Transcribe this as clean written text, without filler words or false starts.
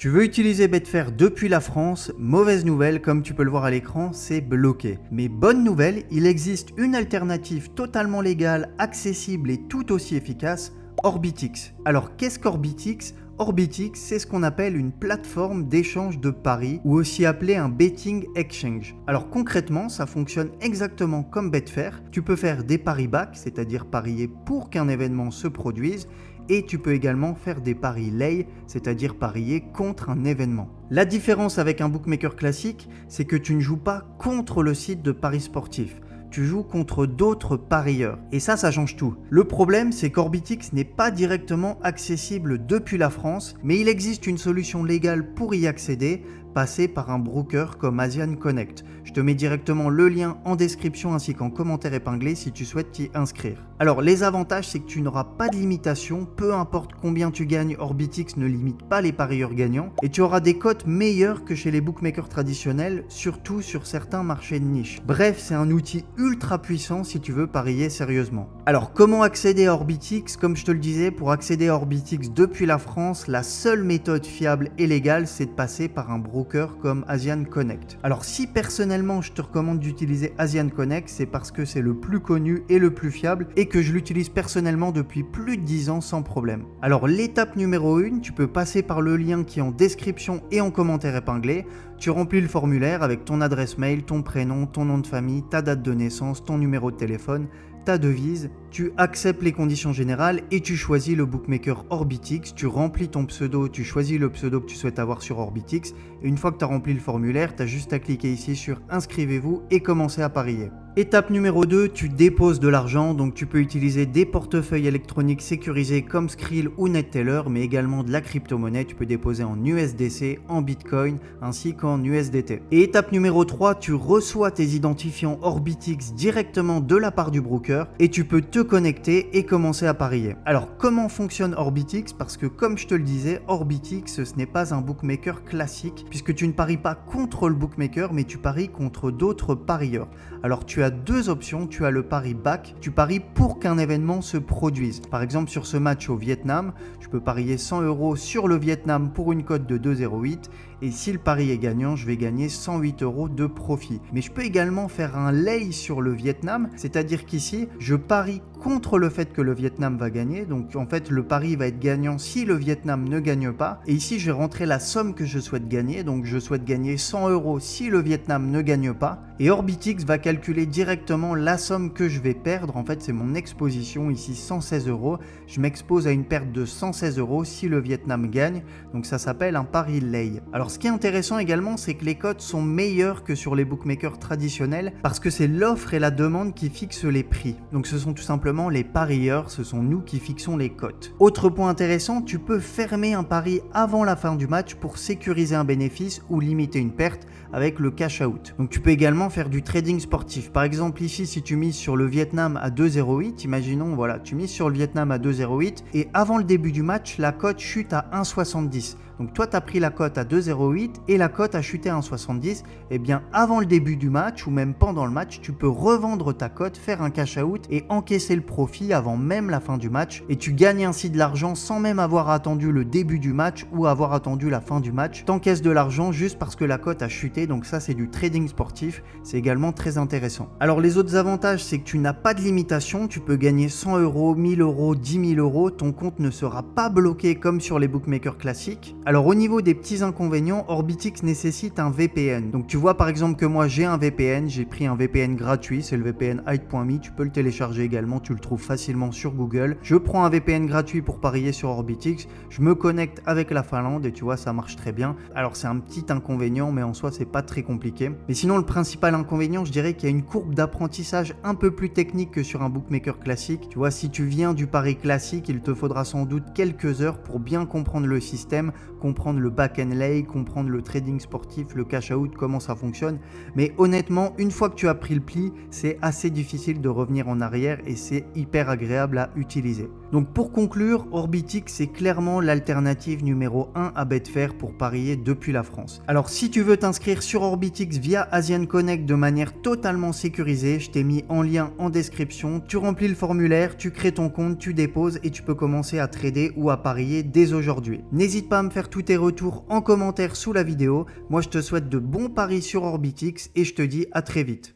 Tu veux utiliser Betfair depuis la France, mauvaise nouvelle, comme tu peux le voir à l'écran, c'est bloqué. Mais bonne nouvelle, il existe une alternative totalement légale, accessible et tout aussi efficace, Orbitix. Alors qu'est-ce qu'Orbitix ? Orbitix, c'est ce qu'on appelle une plateforme d'échange de paris ou aussi appelée un betting exchange. Alors concrètement, ça fonctionne exactement comme Betfair. Tu peux faire des paris back, c'est-à-dire parier pour qu'un événement se produise, et tu peux également faire des paris lay, c'est-à-dire parier contre un événement. La différence avec un bookmaker classique, c'est que tu ne joues pas contre le site de paris sportifs. Tu joues contre d'autres parieurs. Et ça change tout. Le problème, c'est qu'Orbitix n'est pas directement accessible depuis la France, mais il existe une solution légale pour y accéder, passer par un broker comme Asian Connect. Je te mets directement le lien en description ainsi qu'en commentaire épinglé si tu souhaites t'y inscrire. Alors les avantages, c'est que tu n'auras pas de limitation, peu importe combien tu gagnes, Orbitix ne limite pas les parieurs gagnants et tu auras des cotes meilleures que chez les bookmakers traditionnels, surtout sur certains marchés de niche. Bref, c'est un outil ultra puissant si tu veux parier sérieusement. Alors comment accéder à Orbitix ? Comme je te le disais, pour accéder à Orbitix depuis la France, la seule méthode fiable et légale, c'est de passer par un broker comme Asian Connect. Alors si personnellement je te recommande d'utiliser Asian Connect, c'est parce que c'est le plus connu et le plus fiable et que je l'utilise personnellement depuis plus de 10 ans sans problème. Alors l'étape numéro 1, tu peux passer par le lien qui est en description et en commentaire épinglé. Tu remplis le formulaire avec ton adresse mail, ton prénom, ton nom de famille, ta date de naissance, ton numéro de téléphone, ta devise, tu acceptes les conditions générales et tu choisis le bookmaker Orbitix, tu remplis ton pseudo, tu choisis le pseudo que tu souhaites avoir sur Orbitix et une fois que tu as rempli le formulaire, tu as juste à cliquer ici sur inscrivez-vous et commencer à parier. Étape numéro 2, tu déposes de l'argent, donc tu peux utiliser des portefeuilles électroniques sécurisés comme Skrill ou NetTeller, mais également de la crypto-monnaie, tu peux déposer en USDC, en Bitcoin ainsi qu'en USDT. Et étape numéro 3, tu reçois tes identifiants Orbitix directement de la part du broker et tu peux te connecter et commencer à parier. Alors comment fonctionne Orbitix ? Parce que comme je te le disais, Orbitix ce n'est pas un bookmaker classique puisque tu ne paries pas contre le bookmaker mais tu paries contre d'autres parieurs. Alors tu as deux options, tu as le pari back, tu paries pour qu'un événement se produise. Par exemple sur ce match au Vietnam, je peux parier 100 € sur le Vietnam pour une cote de 2,08 et si le pari est gagnant, je vais gagner 108 € de profit. Mais je peux également faire un lay sur le Vietnam, c'est-à-dire qu'ici, je parie contre le fait que le Vietnam va gagner. Donc en fait, le pari va être gagnant si le Vietnam ne gagne pas. Et ici, je vais rentrer la somme que je souhaite gagner. Donc je souhaite gagner 100 € si le Vietnam ne gagne pas. Et Orbitix va calculer directement la somme que je vais perdre. En fait, c'est mon exposition ici, 116 €. Je m'expose à une perte de 116 € si le Vietnam gagne. Donc ça s'appelle un pari lay. Alors ce qui est intéressant également, c'est que les cotes sont meilleures que sur les bookmakers traditionnels parce que c'est l'offre et la demande qui fixent les prix. Donc ce sont tout simplement les parieurs, ce sont nous qui fixons les cotes. Autre point intéressant, tu peux fermer un pari avant la fin du match pour sécuriser un bénéfice ou limiter une perte avec le cash out. Donc tu peux également faire du trading sportif. Par exemple ici, si tu mises sur le Vietnam à 2,08, imaginons voilà, tu mises sur le Vietnam à 2,08 et avant le début du match, la cote chute à 1,70. Donc toi, tu as pris la cote à 2,08 et la cote a chuté à 1,70. Et bien avant le début du match ou même pendant le match, tu peux revendre ta cote, faire un cash out et encaisser le profit avant même la fin du match. Et tu gagnes ainsi de l'argent sans même avoir attendu le début du match ou avoir attendu la fin du match. Tu encaisses de l'argent juste parce que la cote a chuté. Donc ça, c'est du trading sportif. C'est également très intéressant. Alors les autres avantages, c'est que tu n'as pas de limitation. Tu peux gagner 100 €, 1000 €, 10 000 €. Ton compte ne sera pas bloqué comme sur les bookmakers classiques. Alors au niveau des petits inconvénients, Orbitix nécessite un VPN. Donc tu vois par exemple que moi j'ai un VPN, j'ai pris un VPN gratuit, c'est le VPN Hide.me, tu peux le télécharger également, tu le trouves facilement sur Google. Je prends un VPN gratuit pour parier sur Orbitix, je me connecte avec la Finlande et tu vois ça marche très bien. Alors c'est un petit inconvénient mais en soi c'est pas très compliqué. Mais sinon le principal inconvénient, je dirais qu'il y a une courbe d'apprentissage un peu plus technique que sur un bookmaker classique. Tu vois, si tu viens du pari classique, il te faudra sans doute quelques heures pour bien comprendre le système, comprendre le back-end lay, comprendre le trading sportif, le cash out, comment ça fonctionne. Mais honnêtement, une fois que tu as pris le pli, c'est assez difficile de revenir en arrière et c'est hyper agréable à utiliser. Donc pour conclure, Orbitix c'est clairement l'alternative numéro 1 à Betfair pour parier depuis la France. Alors si tu veux t'inscrire sur Orbitix via Asian Connect de manière totalement sécurisée, je t'ai mis en lien en description, tu remplis le formulaire, tu crées ton compte, tu déposes et tu peux commencer à trader ou à parier dès aujourd'hui. N'hésite pas à me faire tous tes retours en commentaire sous la vidéo, moi je te souhaite de bons paris sur Orbitix et je te dis à très vite.